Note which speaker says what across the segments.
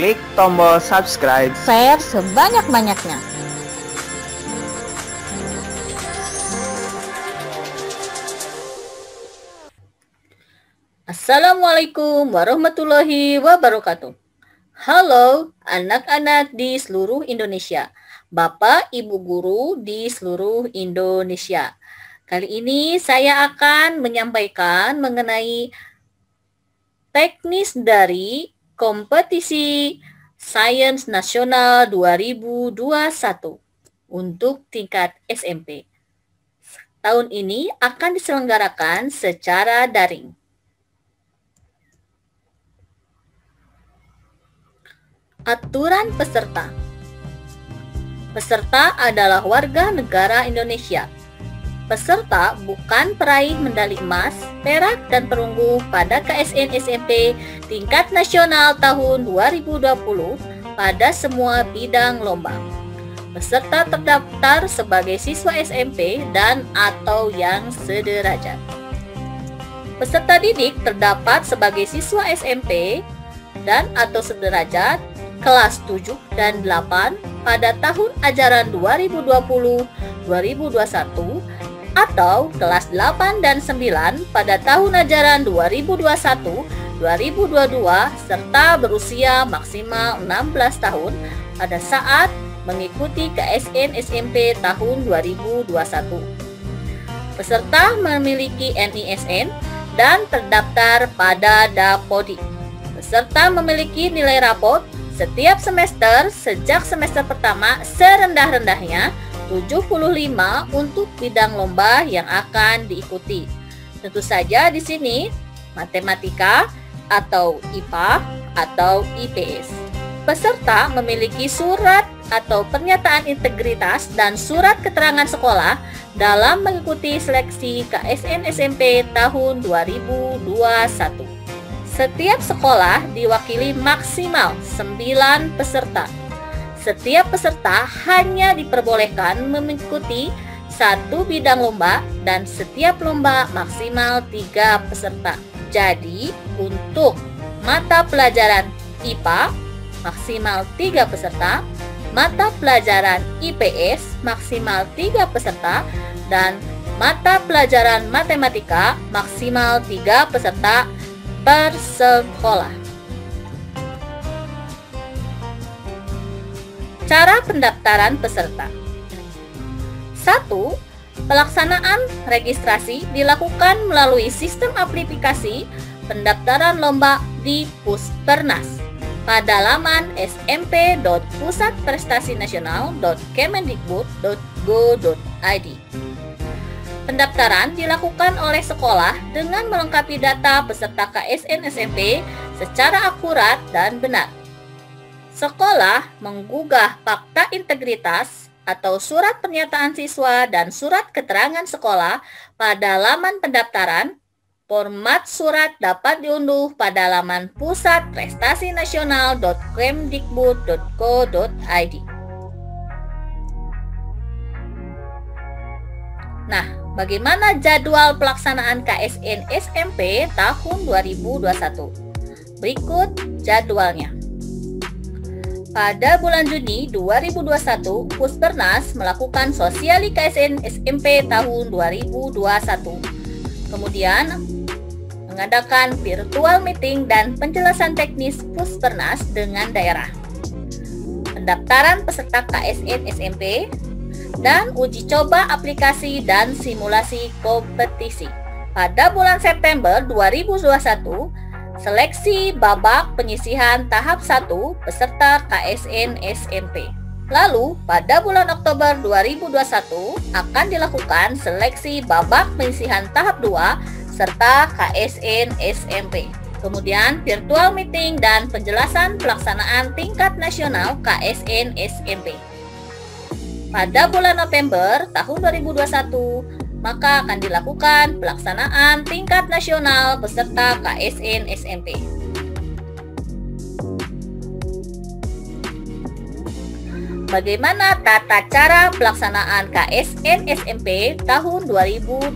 Speaker 1: klik tombol subscribe,
Speaker 2: share sebanyak-banyaknya. Assalamualaikum warahmatullahi wabarakatuh. Halo anak-anak di seluruh Indonesia, Bapak Ibu guru di seluruh Indonesia. Kali ini saya akan menyampaikan mengenai teknis dari kompetisi Sains Nasional 2021 untuk tingkat SMP. Tahun ini akan diselenggarakan secara daring. Aturan peserta. Peserta adalah warga negara Indonesia. Peserta bukan peraih medali emas, perak, dan perunggu pada KSN SMP tingkat nasional tahun 2020 pada semua bidang lomba. Peserta terdaftar sebagai siswa SMP dan atau yang sederajat. Peserta didik terdapat sebagai siswa SMP dan atau sederajat kelas 7 dan 8 pada tahun ajaran 2020-2021 atau kelas 8 dan 9 pada tahun ajaran 2021-2022 serta berusia maksimal 16 tahun pada saat mengikuti KSN SMP tahun 2021. Peserta memiliki NISN dan terdaftar pada Dapodi. Peserta memiliki nilai rapot setiap semester sejak semester pertama serendah-rendahnya 75 untuk bidang lomba yang akan diikuti. Tentu saja di sini matematika atau IPA atau IPS. Peserta memiliki surat atau pernyataan integritas dan surat keterangan sekolah dalam mengikuti seleksi KSN SMP tahun 2021. Setiap sekolah diwakili maksimal 9 peserta. Setiap peserta hanya diperbolehkan mengikuti satu bidang lomba dan setiap lomba maksimal 3 peserta. Jadi, untuk mata pelajaran IPA maksimal 3 peserta, mata pelajaran IPS maksimal 3 peserta, dan mata pelajaran matematika maksimal 3 peserta per sekolah. Cara pendaftaran peserta. 1. Pelaksanaan registrasi dilakukan melalui sistem aplikasi pendaftaran lomba di Puspernas pada laman smp.pusatprestasi-nasional.kemendikbud.go.id. Pendaftaran dilakukan oleh sekolah dengan melengkapi data peserta KSN SMP secara akurat dan benar. Sekolah menggugah fakta integritas atau surat pernyataan siswa dan surat keterangan sekolah pada laman pendaftaran. Format surat dapat diunduh pada laman pusatprestasi-nasional.kemdikbud.go.id. Nah, bagaimana jadwal pelaksanaan KSN SMP tahun 2021? Berikut jadwalnya. Pada bulan Juni 2021, Puspernas melakukan sosiali KSN SMP tahun 2021. Kemudian, mengadakan virtual meeting dan penjelasan teknis Puspernas dengan daerah. Pendaftaran peserta KSN SMP dan uji coba aplikasi dan simulasi kompetisi. Pada bulan September 2021, seleksi babak penyisihan tahap 1 peserta KSN SMP. Lalu, pada bulan Oktober 2021 akan dilakukan seleksi babak penyisihan tahap 2 serta KSN SMP. Kemudian, virtual meeting dan penjelasan pelaksanaan tingkat nasional KSN SMP. Pada bulan November tahun 2021, maka akan dilakukan pelaksanaan tingkat nasional peserta KSN SMP. Bagaimana tata cara pelaksanaan KSN SMP tahun 2021?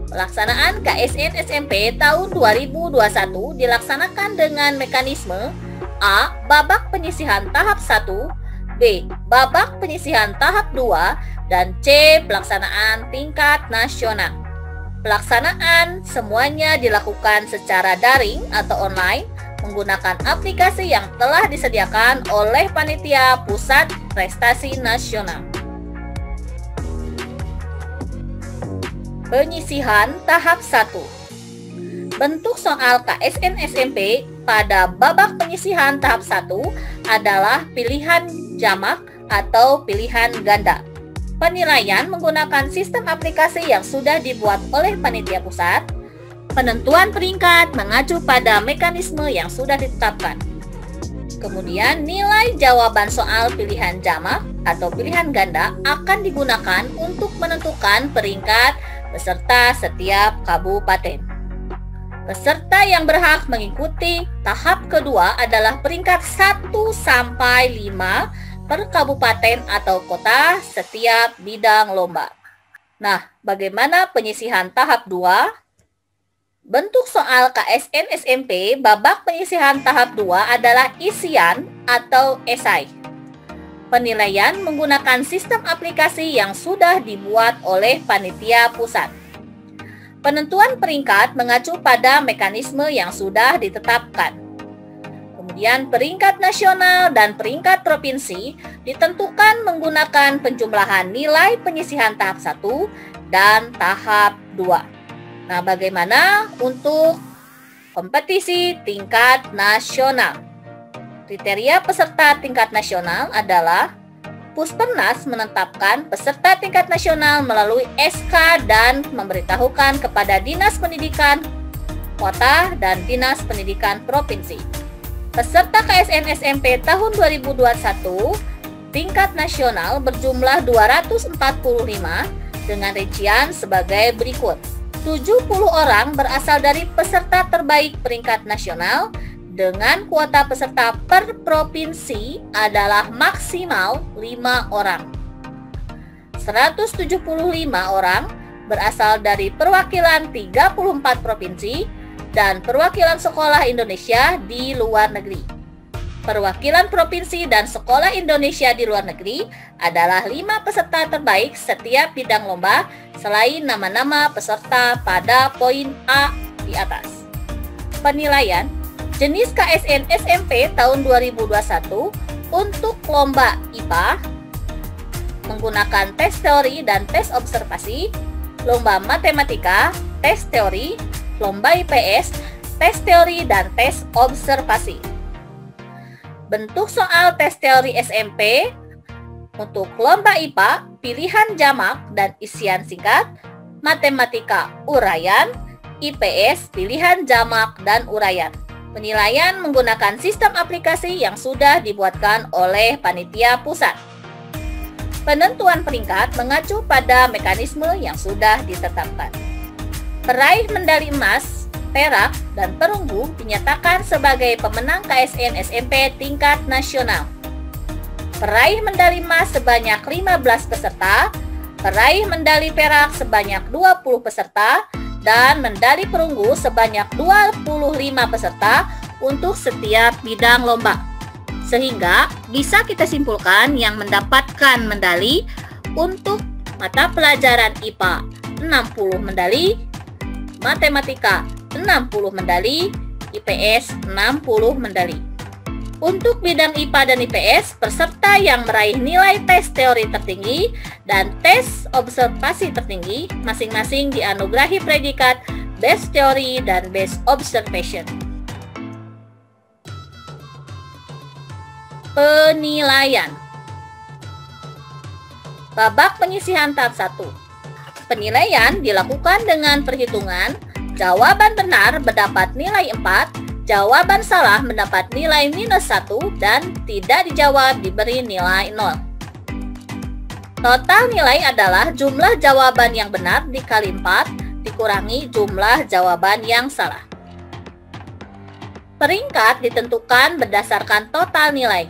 Speaker 2: Pelaksanaan KSN SMP tahun 2021 dilaksanakan dengan mekanisme A. Babak penyisihan tahap 1, B. Babak penyisihan tahap 2, dan C. Pelaksanaan tingkat nasional. Pelaksanaan semuanya dilakukan secara daring atau online menggunakan aplikasi yang telah disediakan oleh Panitia Pusat Prestasi Nasional. Penyisihan tahap 1. Bentuk soal KSN SMP pada babak penyisihan tahap 1 adalah pilihan jamak atau pilihan ganda. Penilaian menggunakan sistem aplikasi yang sudah dibuat oleh Panitia Pusat. Penentuan peringkat mengacu pada mekanisme yang sudah ditetapkan. Kemudian nilai jawaban soal pilihan jamak atau pilihan ganda akan digunakan untuk menentukan peringkat peserta setiap kabupaten. Peserta yang berhak mengikuti tahap kedua adalah peringkat 1 sampai 5 per kabupaten atau kota setiap bidang lomba. Nah, bagaimana penyisihan tahap 2? Bentuk soal KSN SMP babak penyisihan tahap 2 adalah isian atau esai. Penilaian menggunakan sistem aplikasi yang sudah dibuat oleh Panitia Pusat. Penentuan peringkat mengacu pada mekanisme yang sudah ditetapkan. Kemudian peringkat nasional dan peringkat provinsi ditentukan menggunakan penjumlahan nilai penyisihan tahap 1 dan tahap 2. Nah, bagaimana untuk kompetisi tingkat nasional? Kriteria peserta tingkat nasional adalah Puspernas menetapkan peserta tingkat nasional melalui SK dan memberitahukan kepada Dinas Pendidikan Kota dan Dinas Pendidikan Provinsi. Peserta KSN SMP tahun 2021 tingkat nasional berjumlah 245 dengan rincian sebagai berikut. 70 orang berasal dari peserta terbaik peringkat nasional dengan kuota peserta per provinsi adalah maksimal 5 orang. 175 orang berasal dari perwakilan 34 provinsi dan perwakilan sekolah Indonesia di luar negeri. Perwakilan provinsi dan sekolah Indonesia di luar negeri adalah 5 peserta terbaik setiap bidang lomba selain nama-nama peserta pada poin A di atas. Penilaian jenis KSN SMP tahun 2021 untuk lomba IPA menggunakan tes teori dan tes observasi, lomba matematika, tes teori, lomba IPS, tes teori dan tes observasi. Bentuk soal tes teori SMP untuk lomba IPA, pilihan jamak dan isian singkat, matematika uraian, IPS, pilihan jamak dan uraian. Penilaian menggunakan sistem aplikasi yang sudah dibuatkan oleh Panitia Pusat. Penentuan peringkat mengacu pada mekanisme yang sudah ditetapkan. Peraih medali emas, perak, dan perunggu dinyatakan sebagai pemenang KSN SMP tingkat nasional. Peraih medali emas sebanyak 15 peserta, peraih medali perak sebanyak 20 peserta, dan medali perunggu sebanyak 25 peserta untuk setiap bidang lomba. Sehingga bisa kita simpulkan yang mendapatkan medali untuk mata pelajaran IPA 60 medali, matematika 60 medali, IPS 60 medali. Untuk bidang IPA dan IPS, peserta yang meraih nilai tes teori tertinggi dan tes observasi tertinggi masing-masing dianugerahi predikat Best Theory dan Best Observation. Penilaian babak penyisihan tahap 1. Penilaian dilakukan dengan perhitungan jawaban benar mendapat nilai 4, jawaban salah mendapat nilai -1, dan tidak dijawab diberi nilai 0. Total nilai adalah jumlah jawaban yang benar dikali 4 dikurangi jumlah jawaban yang salah. Peringkat ditentukan berdasarkan total nilai.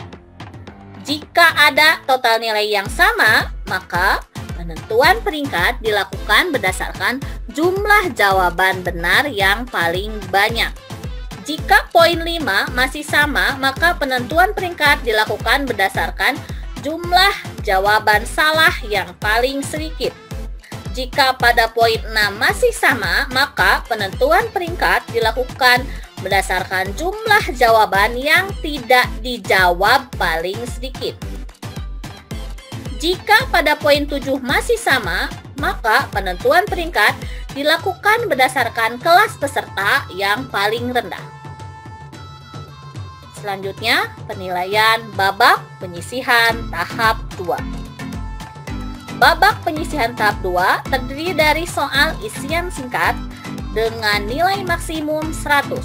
Speaker 2: Jika ada total nilai yang sama, maka Penentuan peringkat dilakukan berdasarkan jumlah jawaban benar yang paling banyak. Jika poin 5 masih sama, maka penentuan peringkat dilakukan berdasarkan jumlah jawaban salah yang paling sedikit. Jika pada poin 6 masih sama, maka penentuan peringkat dilakukan berdasarkan jumlah jawaban yang tidak dijawab paling sedikit. Jika pada poin 7 masih sama, maka penentuan peringkat dilakukan berdasarkan kelas peserta yang paling rendah. Selanjutnya, penilaian babak penyisihan tahap 2. Babak penyisihan tahap 2 terdiri dari soal isian singkat dengan nilai maksimum 100.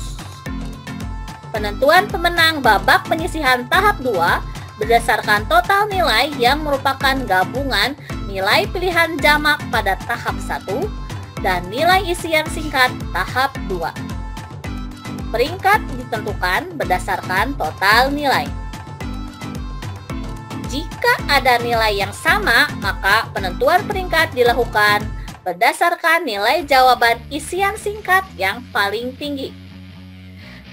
Speaker 2: Penentuan pemenang babak penyisihan tahap 2 berdasarkan total nilai yang merupakan gabungan nilai pilihan jamak pada tahap 1 dan nilai isian singkat tahap 2. Peringkat ditentukan berdasarkan total nilai. Jika ada nilai yang sama, maka penentuan peringkat dilakukan berdasarkan nilai jawaban isian singkat yang paling tinggi.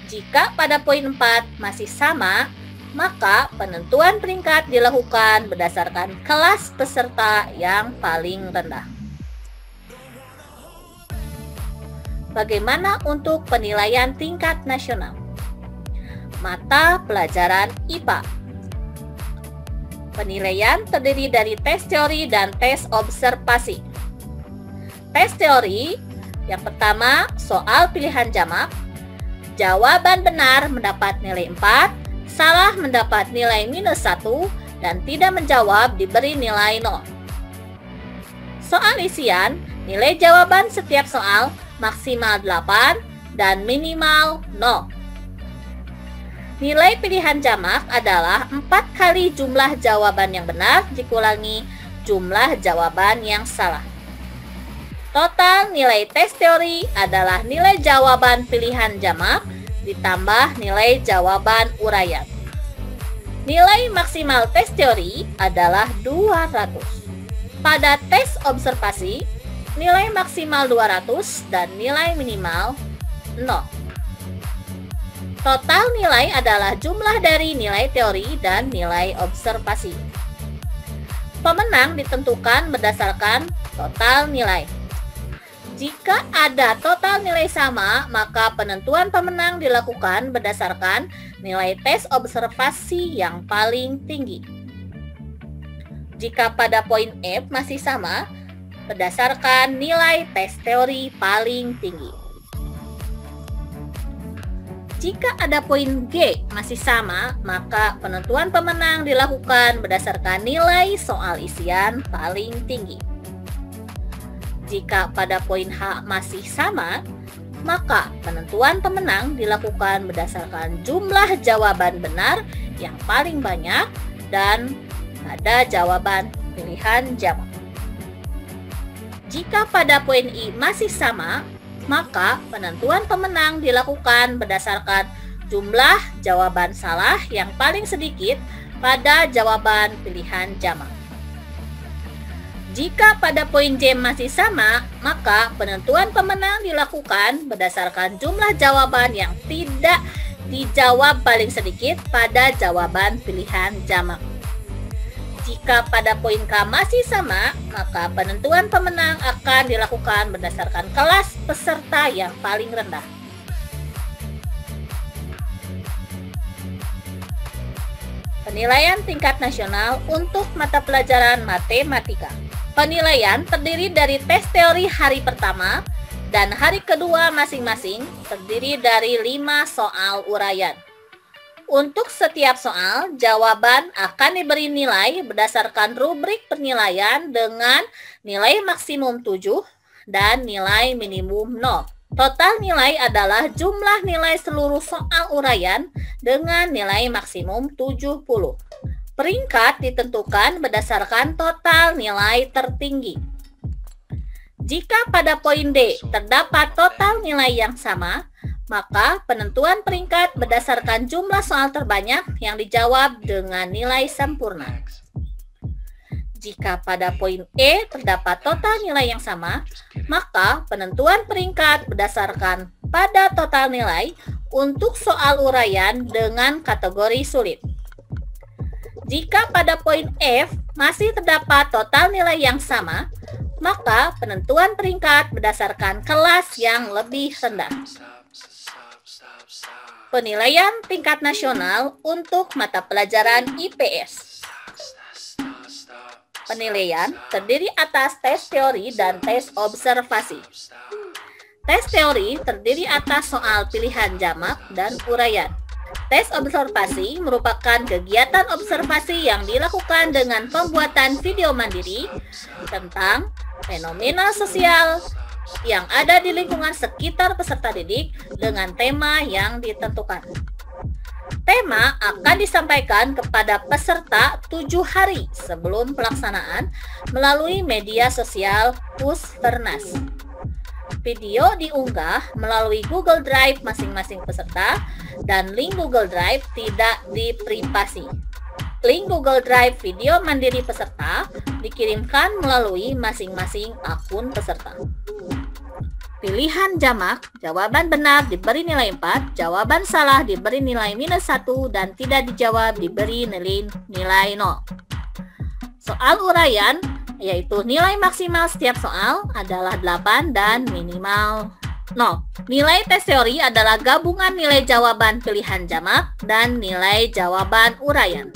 Speaker 2: Jika pada poin 4 masih sama, maka penentuan peringkat dilakukan berdasarkan kelas peserta yang paling rendah. Bagaimana untuk penilaian tingkat nasional? Mata pelajaran IPA. Penilaian terdiri dari tes teori dan tes observasi. Tes teori, yang pertama soal pilihan jamak. Jawaban benar mendapat nilai 4, salah mendapat nilai -1, dan tidak menjawab diberi nilai 0. Soal isian, nilai jawaban setiap soal maksimal 8 dan minimal 0. Nilai pilihan jamak adalah 4 kali jumlah jawaban yang benar dikurangi jumlah jawaban yang salah. Total nilai tes teori adalah nilai jawaban pilihan jamak ditambah nilai jawaban uraian. Nilai maksimal tes teori adalah 200. Pada tes observasi, nilai maksimal 200 dan nilai minimal 0. Total nilai adalah jumlah dari nilai teori dan nilai observasi. Pemenang ditentukan berdasarkan total nilai. Jika ada total nilai sama, maka penentuan pemenang dilakukan berdasarkan nilai tes observasi yang paling tinggi. Jika pada poin F masih sama, berdasarkan nilai tes teori paling tinggi. Jika ada poin G masih sama, maka penentuan pemenang dilakukan berdasarkan nilai soal isian paling tinggi. Jika pada poin H masih sama, maka penentuan pemenang dilakukan berdasarkan jumlah jawaban benar yang paling banyak dan pada jawaban pilihan jamak. Jika pada poin I masih sama, maka penentuan pemenang dilakukan berdasarkan jumlah jawaban salah yang paling sedikit pada jawaban pilihan jamak. Jika pada poin J masih sama, maka penentuan pemenang dilakukan berdasarkan jumlah jawaban yang tidak dijawab paling sedikit pada jawaban pilihan jamak. Jika pada poin K masih sama, maka penentuan pemenang akan dilakukan berdasarkan kelas peserta yang paling rendah. Penilaian tingkat nasional untuk mata pelajaran matematika. Penilaian terdiri dari tes teori hari pertama dan hari kedua masing-masing terdiri dari 5 soal uraian. Untuk setiap soal, jawaban akan diberi nilai berdasarkan rubrik penilaian dengan nilai maksimum 7 dan nilai minimum 0. Total nilai adalah jumlah nilai seluruh soal uraian dengan nilai maksimum 70. Peringkat ditentukan berdasarkan total nilai tertinggi. Jika pada poin D terdapat total nilai yang sama, maka penentuan peringkat berdasarkan jumlah soal terbanyak yang dijawab dengan nilai sempurna. Jika pada poin E terdapat total nilai yang sama, maka penentuan peringkat berdasarkan pada total nilai untuk soal uraian dengan kategori sulit. Jika pada poin F masih terdapat total nilai yang sama, maka penentuan peringkat berdasarkan kelas yang lebih rendah. Penilaian tingkat nasional untuk mata pelajaran IPS. Penilaian terdiri atas tes teori dan tes observasi. Tes teori terdiri atas soal pilihan jamak dan uraian. Tes observasi merupakan kegiatan observasi yang dilakukan dengan pembuatan video mandiri tentang fenomena sosial yang ada di lingkungan sekitar peserta didik dengan tema yang ditentukan. Tema akan disampaikan kepada peserta 7 hari sebelum pelaksanaan melalui media sosial Puspernas. Video diunggah melalui Google Drive masing-masing peserta dan link Google Drive tidak diprivasi. Link Google Drive video mandiri peserta dikirimkan melalui masing-masing akun peserta. Pilihan jamak, jawaban benar diberi nilai 4, jawaban salah diberi nilai -1, dan tidak dijawab diberi nilai 0. Soal uraian, yaitu nilai maksimal setiap soal adalah 8 dan minimal 0. Nilai tes teori adalah gabungan nilai jawaban pilihan jamak dan nilai jawaban uraian.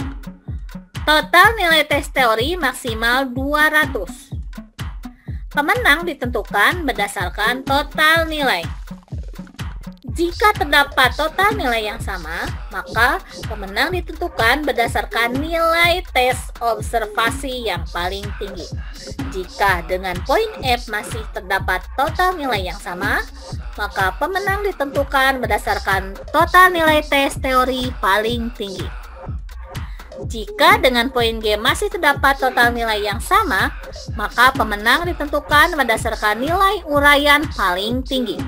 Speaker 2: Total nilai tes teori maksimal 200. Pemenang ditentukan berdasarkan total nilai. Jika terdapat total nilai yang sama, maka pemenang ditentukan berdasarkan nilai tes observasi yang paling tinggi. Jika dengan poin F masih terdapat total nilai yang sama, maka pemenang ditentukan berdasarkan total nilai tes teori paling tinggi. Jika dengan poin G masih terdapat total nilai yang sama, maka pemenang ditentukan berdasarkan nilai uraian paling tinggi.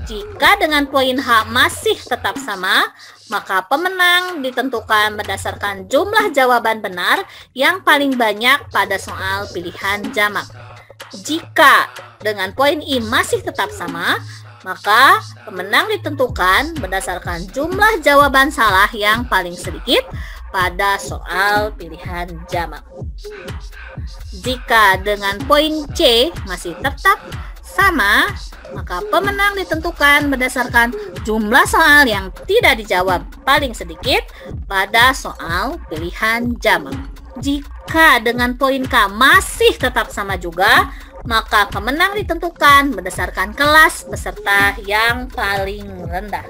Speaker 2: Jika dengan poin H masih tetap sama, maka pemenang ditentukan berdasarkan jumlah jawaban benar yang paling banyak pada soal pilihan jamak. Jika dengan poin I masih tetap sama, maka pemenang ditentukan berdasarkan jumlah jawaban salah yang paling sedikit pada soal pilihan jamak. Jika dengan poin C masih tetap sama, maka pemenang ditentukan berdasarkan jumlah soal yang tidak dijawab paling sedikit pada soal pilihan jamak. Jika dengan poin K masih tetap sama juga, maka pemenang ditentukan berdasarkan kelas peserta yang paling rendah.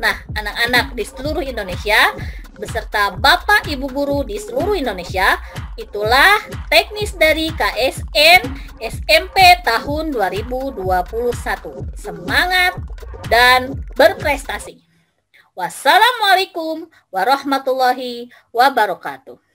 Speaker 2: Nah, anak-anak di seluruh Indonesia, beserta Bapak Ibu guru di seluruh Indonesia, itulah teknis dari KSN SMP tahun 2021. Semangat dan berprestasi. Wassalamualaikum warahmatullahi wabarakatuh.